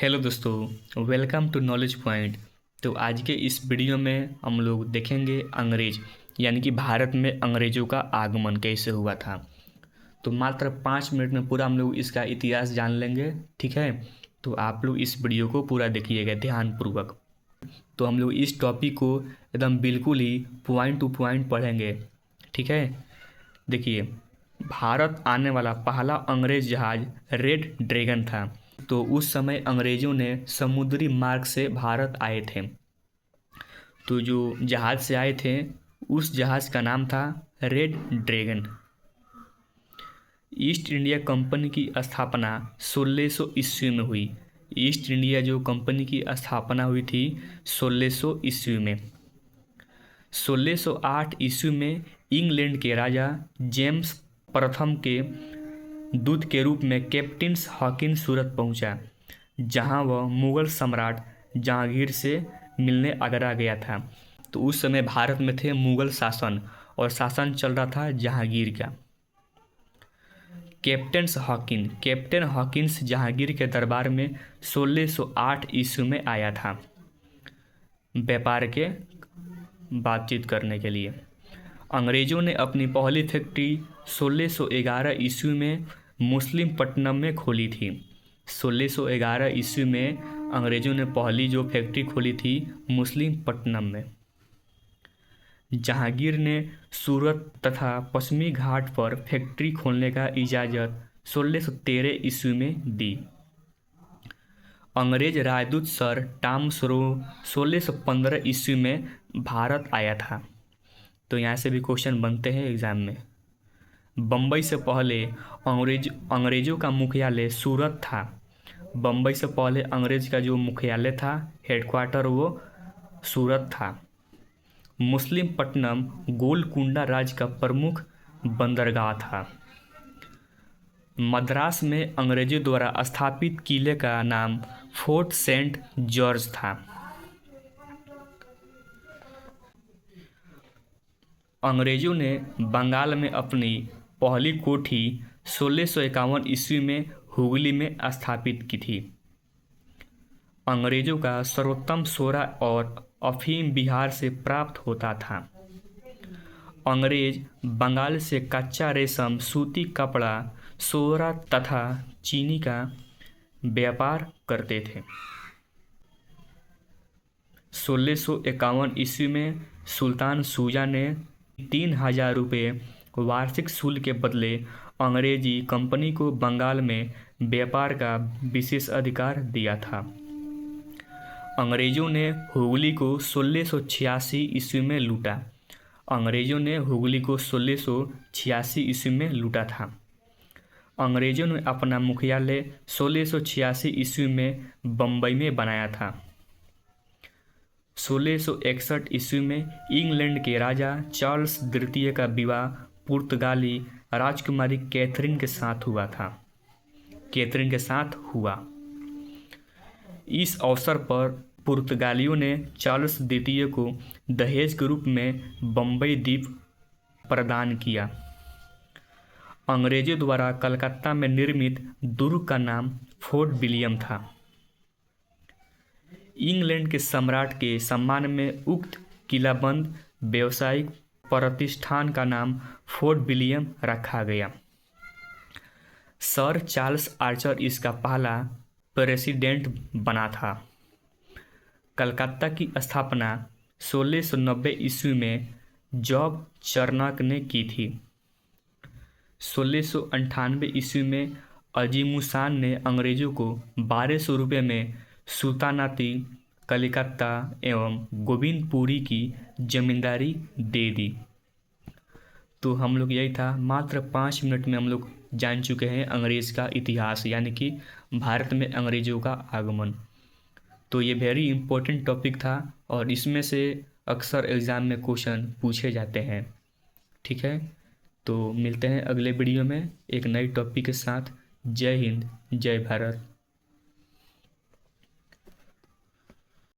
Hello दोस्तों, welcome to knowledge point. तो आज के इस वीडियो में हम लोग देखेंगे अंग्रेज यानी कि भारत में अंग्रेज़ों का आगमन कैसे हुआ था। तो मात्र 5 मिनट में पूरा हम लोग इसका इतिहास जान लेंगे। ठीक है, तो आप लोग इस वीडियो को पूरा देखिएगा ध्यानपूर्वक। तो हम लोग इस टॉपिक को एकदम बिल्कुल ही पॉइंट टू पॉइंट पढ़ेंगे। ठीक है, देखिए, भारत आने वाला पहला अंग्रेज जहाज रेड ड्रैगन था। तो उस समय अंग्रेज़ों ने समुद्री मार्ग से भारत आए थे। तो जो जहाज़ से आए थे उस जहाज़ का नाम था red dragon. East India company की स्थापना 1600 ईस्वी में हुई। ईस्ट इंडिया जो कंपनी की स्थापना हुई थी 1600 ईस्वी में। 1608 ईस्वी में इंग्लैंड के राजा जेम्स प्रथम के दूत के रूप में कैप्टन हॉकिंस सूरत पहुंचा, जहां वह मुगल सम्राट जहांगीर से मिलने आगरा गया था। तो उस समय भारत में थे मुगल शासन और शासन चल रहा था जहांगीर का। कैप्टन हॉकिंस जहांगीर के दरबार में 1608 ईस्वी में आया था व्यापार के बातचीत करने के लिए। अंग्रेज़ों ने अपनी पहली फैक्ट्री 1611 ईस्वी में मुस्लिमपट्टनम में खोली थी। 1611 ईस्वी में अंग्रेज़ों ने पहली जो फैक्ट्री खोली थी मुस्लिमपट्टनम में। जहांगीर ने सूरत तथा पश्चिमी घाट पर फैक्ट्री खोलने का इजाज़त 1613 ईस्वी में दी। अंग्रेज राजदूत सर टॉम स्रो 1615 ईस्वी में भारत आया था। तो यहाँ से भी क्वेश्चन बनते हैं एग्ज़ाम में। बम्बई से पहले अंग्रेज़ों का मुख्यालय सूरत था। बम्बई से पहले अंग्रेज का जो मुख्यालय था, हेडक्वार्टर, वो सूरत था। मुस्लिमपट्टनम गोलकुंडा राज्य का प्रमुख बंदरगाह था। मद्रास में अंग्रेज़ों द्वारा स्थापित किले का नाम फोर्ट सेंट जॉर्ज था। अंग्रेज़ों ने बंगाल में अपनी पहली कोठी 1651 ईस्वी में हुगली में स्थापित की थी। अंग्रेज़ों का सर्वोत्तम सोरा और अफीम बिहार से प्राप्त होता था। अंग्रेज बंगाल से कच्चा रेशम, सूती कपड़ा, सोरा तथा चीनी का व्यापार करते थे। 1651 ईस्वी में सुल्तान शुजा ने 3000 रुपये वार्षिक शुल्क के बदले अंग्रेजी कंपनी को बंगाल में व्यापार का विशेष अधिकार दिया था। अंग्रेज़ों ने हुगली को 1686 ईस्वी में लूटा। अंग्रेज़ों ने हुगली को 1686 ईस्वी में लूटा था। अंग्रेज़ों ने अपना मुख्यालय 1686 ईस्वी में बम्बई में बनाया था। 1661 ईस्वी में इंग्लैंड के राजा चार्ल्स द्वितीय का विवाह पुर्तगाली राजकुमारी कैथरीन के साथ हुआ। इस अवसर पर पुर्तगालियों ने चार्ल्स द्वितीय को दहेज के रूप में बम्बई द्वीप प्रदान किया। अंग्रेज़ों द्वारा कलकत्ता में निर्मित दुर्ग का नाम फोर्ट विलियम था। इंग्लैंड के सम्राट के सम्मान में उक्त किलाबंद व्यावसायिक प्रतिष्ठान का नाम फोर्ट विलियम रखा गया। सर चार्ल्स आर्चर इसका पहला प्रेसिडेंट बना था। कलकत्ता की स्थापना 1690 ईस्वी में जॉब चर्नक ने की थी। 1698 ईस्वी में अजीमुशान ने अंग्रेज़ों को 1200 रुपये में सुल्तानाती कलकत्ता एवं गोविंदपुरी की जमींदारी दे दी। तो हम लोग यही था, मात्र 5 मिनट में हम लोग जान चुके हैं अंग्रेज़ का इतिहास यानी कि भारत में अंग्रेज़ों का आगमन। तो ये वेरी इम्पोर्टेंट टॉपिक था और इसमें से अक्सर एग्ज़ाम में क्वेश्चन पूछे जाते हैं। ठीक है, तो मिलते हैं अगले वीडियो में एक नई टॉपिक के साथ। जय हिंद, जय भारत।